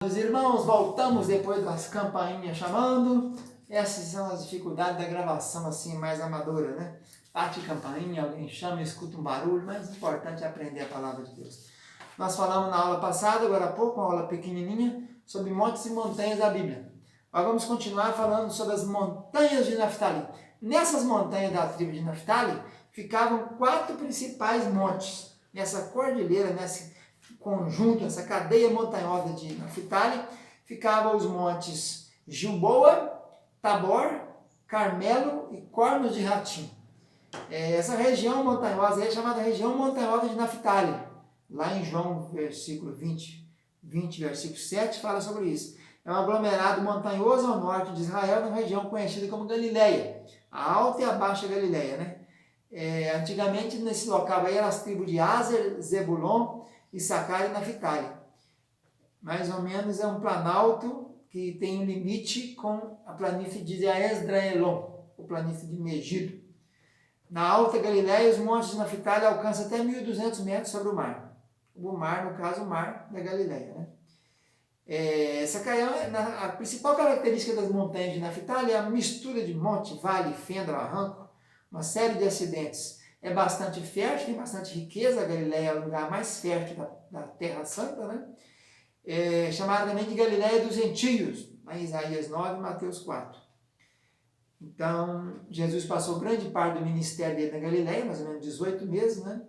Meus irmãos, voltamos depois das campainhas chamando. Essas são as dificuldades da gravação assim mais amadora, né? Bate campainha, alguém chama, escuta um barulho, mas o importante é aprender a palavra de Deus. Nós falamos na aula passada, agora há pouco, uma aula pequenininha, sobre montes e montanhas da Bíblia. Nós vamos continuar falando sobre as montanhas de Naftali. Nessas montanhas da tribo de Naftali, ficavam 4 principais montes. Nessa cordilheira, nesse conjunto, essa cadeia montanhosa de Naftali, ficavam os montes Gilboa, Tabor, Carmelo e Cornos de Ratim. Essa região montanhosa é chamada região montanhosa de Naftali. Lá em João, versículo 20, versículo 7, fala sobre isso. É um aglomerado montanhoso ao norte de Israel, na região conhecida como Galileia, a Alta e a Baixa Galileia, né? Antigamente, nesse local aí, eram as tribos de Aser, Zebulon, Issacar e Naftali. Mais ou menos é um planalto que tem um limite com a planície de Esdraelon, o planície de Megido. Na Alta Galileia, os montes de Naftali alcançam até 1.200 metros sobre o mar. O mar, no caso, o mar da Galileia, né? A principal característica das montanhas de Naftali é a mistura de monte, vale, fenda, barranco, uma série de acidentes. É bastante fértil, tem bastante riqueza. A Galileia é o lugar mais fértil da Terra Santa, né? Chamada também de Galileia dos Gentios, lá em Isaías 9 e Mateus 4. Então, Jesus passou grande parte do ministério dele na Galileia, mais ou menos 18 meses, né?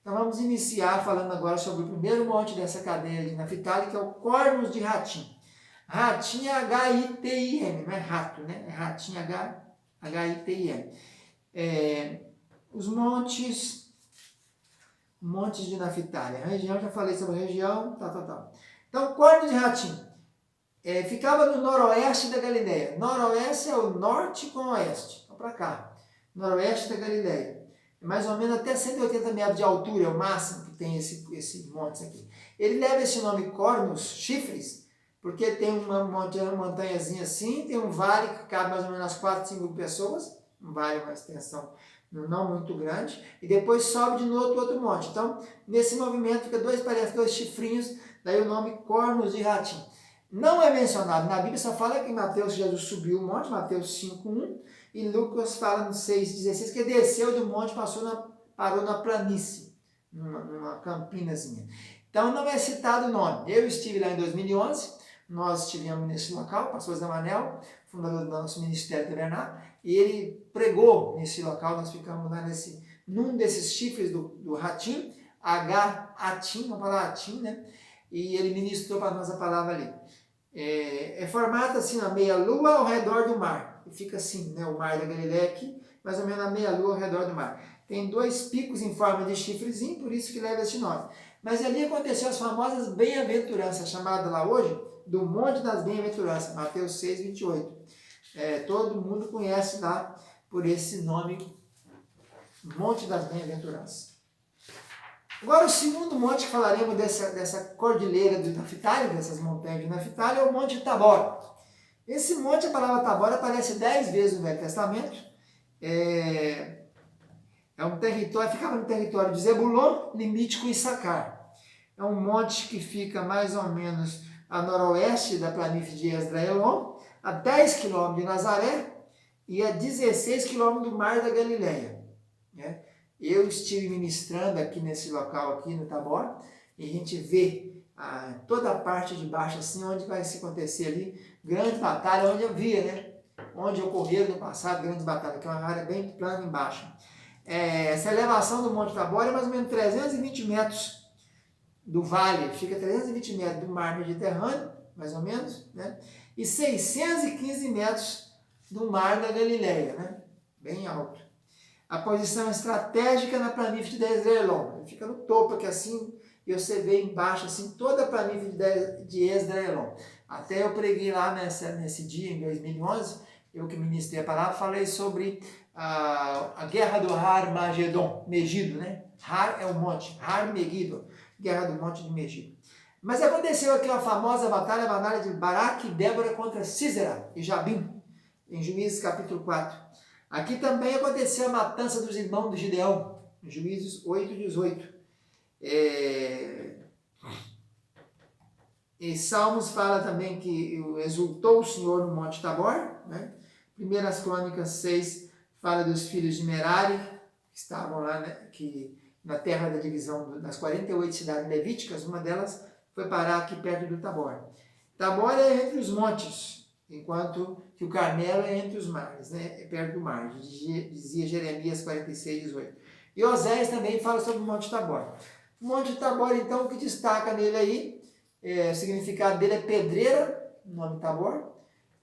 Então, vamos iniciar falando agora sobre o primeiro monte dessa cadeia de Naftali, que é o Cornos de Ratim. Ratim é H-I-T-I-M, não é rato, né? É Ratim, H-I-T-I-M. Os montes de Naftali. A região, já falei sobre a região, tal. Então, Cornos de Ratim. Ficava no noroeste da Galileia. Noroeste é o norte com o oeste. Então, para cá. Noroeste da Galileia. Mais ou menos até 180 metros de altura, é o máximo que tem esse monte aqui. Ele leva esse nome Cornos, chifres, porque tem uma montanhazinha assim, tem um vale que cabe mais ou menos umas 4, 5 pessoas, um vale, uma extensão não muito grande, e depois sobe de novo outro monte. Então, nesse movimento, parece dois chifrinhos, daí o nome Cornos de Ratim. Não é mencionado na Bíblia, só fala que em Mateus Jesus subiu o monte, Mateus 5:1, e Lucas fala no 6:16 que desceu do monte, parou na planície, numa campinazinha. Então não é citado o nome. Eu estive lá em 2011, nós estivemos nesse local, pastor Zé Manel, fundador do nosso Ministério Tabernáculo, e ele pregou nesse local. Nós ficamos lá num desses chifres do Ratim, H-Atim, uma palavra Atim, né? E ele ministrou para nós a palavra ali. Formado assim na meia-lua ao redor do mar. E fica assim, né, o mar da Galileia aqui, mais ou menos a meia-lua ao redor do mar. Tem 2 picos em forma de chifrezinho, por isso que leva esse nome. Mas ali aconteceu as famosas bem-aventuranças, chamadas lá hoje do Monte das Bem-aventuranças, Mateus 6:28. Todo mundo conhece lá por esse nome, Monte das Bem-aventuranças. Agora, o segundo monte que falaremos dessa cordilheira de Naftali, dessas montanhas de Naftali, é o Monte Tabor. Esse monte, a palavra Tabor, aparece 10 vezes no Velho Testamento. Ficava no território de Zebulon, limite com Issacar. É um monte que fica mais ou menos a noroeste da planície de Esdraelon, a 10 quilômetros de Nazaré e a 16 quilômetros do Mar da Galileia, né? Eu estive ministrando aqui nesse local, aqui no Tabor, e a gente vê toda a parte de baixo, assim, onde vai se acontecer ali, grande batalha, onde havia, né? Onde ocorreram no passado grandes batalhas, que é uma área bem plana embaixo. Essa elevação do Monte Tabor é mais ou menos 320 metros do vale, fica 320 metros do mar Mediterrâneo, mais ou menos, né? E 615 metros do mar da Galileia, né? Bem alto. A posição estratégica na planície de Esdraelon. Ele fica no topo aqui assim, e você vê embaixo assim toda a planície de Esdraelon. Até eu preguei lá nesse dia, em 2011, eu que ministrei a palavra, falei sobre a guerra do Har Magedon, Megido, né? Har é o monte, Har Megido, guerra do monte de Megido. Mas aconteceu aqui a famosa batalha de Baraque e Débora contra Sísera e Jabim, em Juízes capítulo 4. Aqui também aconteceu a matança dos irmãos de Gideão, em Juízes 8:18. E Salmos fala também que exultou o Senhor no Monte Tabor, né? Primeiras Crônicas 6 fala dos filhos de Merari, que estavam lá, né, que na terra da divisão das 48 cidades levíticas, uma delas foi parar aqui perto do Tabor. Tabor é entre os montes, enquanto que o Carmelo é entre os mares, né? É perto do mar, dizia Jeremias 46, 18. E Oséias também fala sobre o Monte Tabor. O Monte Tabor, então, o que destaca nele aí, o significado dele é pedreira, o nome Tabor.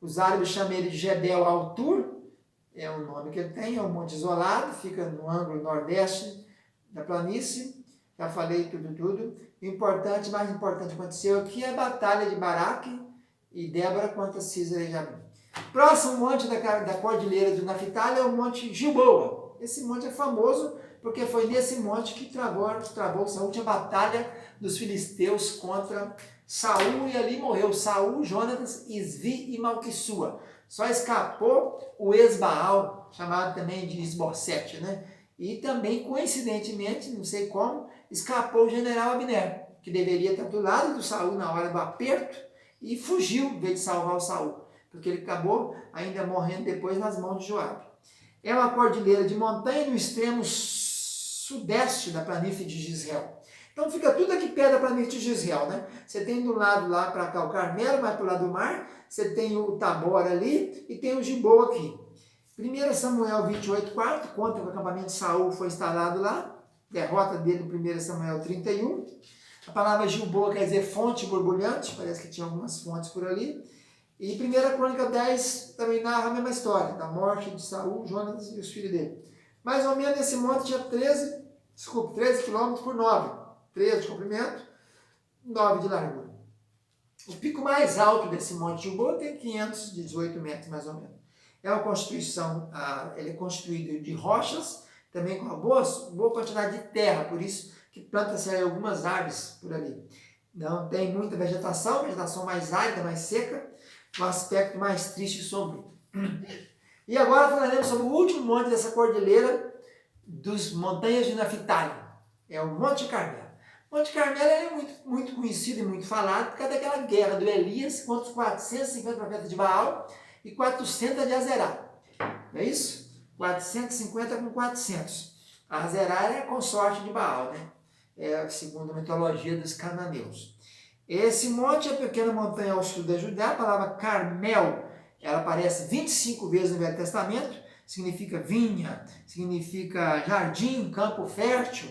Os árabes chamam ele de Jebel Al-Tur, é o nome que ele tem, é um monte isolado, fica no ângulo nordeste da planície. Já falei tudo. Importante, mais importante aconteceu aqui é a batalha de Baraque e Débora contra Císara e Jabim. Próximo monte da cordilheira do Naftali é o Monte Gilboa. Esse monte é famoso porque foi nesse monte que travou-se a última batalha dos filisteus contra Saul, e ali morreu Saul, Jonatas, Isvi e Malquissua. Só escapou o ex-Baal, chamado também de Isbosete, né? E também, coincidentemente, não sei como, escapou o general Abner, que deveria estar do lado do Saul na hora do aperto, e fugiu em vez de salvar o Saul, porque ele acabou ainda morrendo depois nas mãos de Joabe. É uma cordilheira de montanha no extremo sudeste da planície de Gisrael. Então fica tudo aqui perto da planície de Gisrael, né? Você tem do lado lá para cá o Carmelo, mais para o lado do mar, você tem o Tabor ali e tem o Gilboa aqui. 1 Samuel 28:4 conta que o acampamento de Saul foi instalado lá, derrota dele em 1 Samuel 31. A palavra Gilboa quer dizer fonte borbulhante, parece que tinha algumas fontes por ali. E 1 Crônica 10 também narra a mesma história, da morte de Saul, Jonas e os filhos dele. Mais ou menos esse monte tinha 13 quilômetros por 9. 13 de comprimento, 9 de largura. O pico mais alto desse monte de Gilboa tem 518 metros, mais ou menos. É uma constituição, ele é construído de rochas, também com uma boa quantidade de terra, por isso que planta-se algumas árvores por ali. Não tem muita vegetação mais árida, mais seca, um aspecto mais triste e sombrio. E agora falaremos sobre o último monte dessa cordilheira dos montanhas de Naftali. É o Monte Carmelo. O Monte Carmelo é muito conhecido e muito falado por causa daquela guerra do Elias contra os 450 profetas de Baal e 400 de Azerá. Não é isso? 450 com 400. A Azerá era a consorte de Baal, né? Segundo a mitologia dos cananeus. Esse monte é a pequena montanha ao sul da Judéia. A palavra Carmel, ela aparece 25 vezes no Velho Testamento. Significa vinha, significa jardim, campo fértil.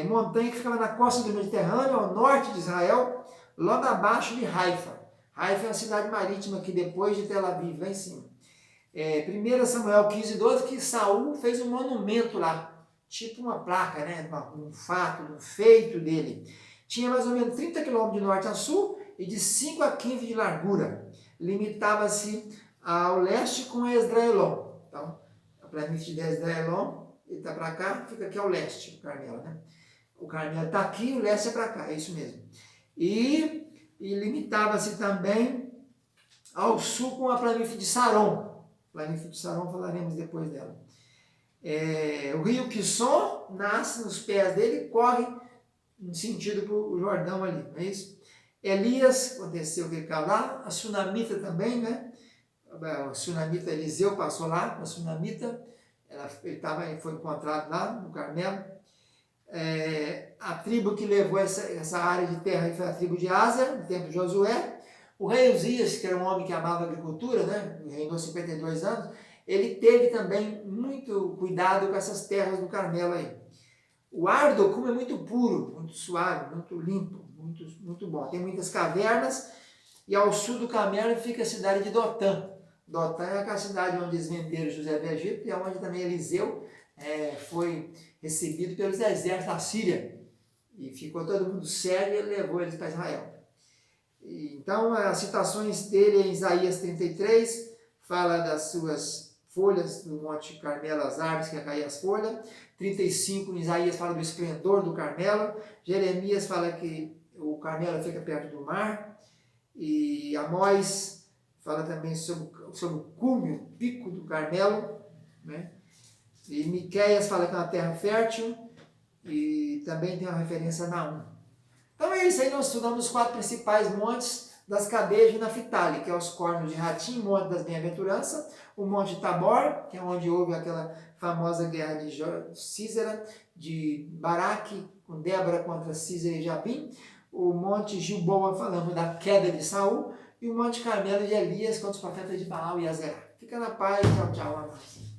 Montanha que ficava na costa do Mediterrâneo, ao norte de Israel, logo abaixo de Haifa. Haifa é uma cidade marítima que depois de Tel Aviv, lá em cima. 1 Samuel 15:12, que Saul fez um monumento lá, tipo uma placa, né? Um fato, um feito dele. Tinha mais ou menos 30 quilômetros de norte a sul e de 5 a 15 de largura. Limitava-se ao leste com Esdraelon. Então, a planície de Esdraelon, ele está para cá, fica aqui ao leste, o Carmelo, né? O Carmelo está aqui, o leste é para cá, é isso mesmo. E limitava-se também ao sul com a planície de Saron. Planície de Saron falaremos depois dela. O rio Quisson nasce nos pés dele e corre no sentido para o Jordão ali, não é isso? Elias, aconteceu que ele caiu lá, a Sunamita também, né? O Sunamita Eliseu passou lá, a Sunamita, ele foi encontrado lá no Carmelo. A tribo que levou essa área de terra foi a tribo de Azer, no tempo de Josué. O rei Uzias, que era um homem que amava a agricultura, né? Reinou 52 anos, ele teve também muito cuidado com essas terras do Carmelo aí. O ar do cume é muito puro, muito suave, muito limpo, muito bom. Tem muitas cavernas e ao sul do Carmelo fica a cidade de Dotã. Dotã é aquela cidade onde eles venderam José do Egito e é onde também Eliseu foi recebido pelos exércitos da Síria. E ficou todo mundo sério e ele levou eles para Israel. Então, as citações dele em Isaías 33 fala das suas folhas do Monte Carmelo, as árvores que caíam as folhas. 35, em Isaías fala do esplendor do Carmelo. Jeremias fala que o Carmelo fica perto do mar. E Amós fala também sobre o cume, o pico do Carmelo, né? E Miqueias fala que é uma terra fértil. E também tem uma referência a Naum. Então é isso aí, nós estudamos os 4 principais montes das cadeias de Naftali, que é os cornos de Ratim, Monte das Bem-aventuranças, o Monte Tabor, que é onde houve aquela famosa guerra de Sísera, de Baraque, com Débora contra Sísera e Jabim, o Monte Gilboa, falamos da queda de Saul, e o Monte Carmelo de Elias contra os profetas de Baal e Azerá. Fica na paz, tchau, tchau, amados.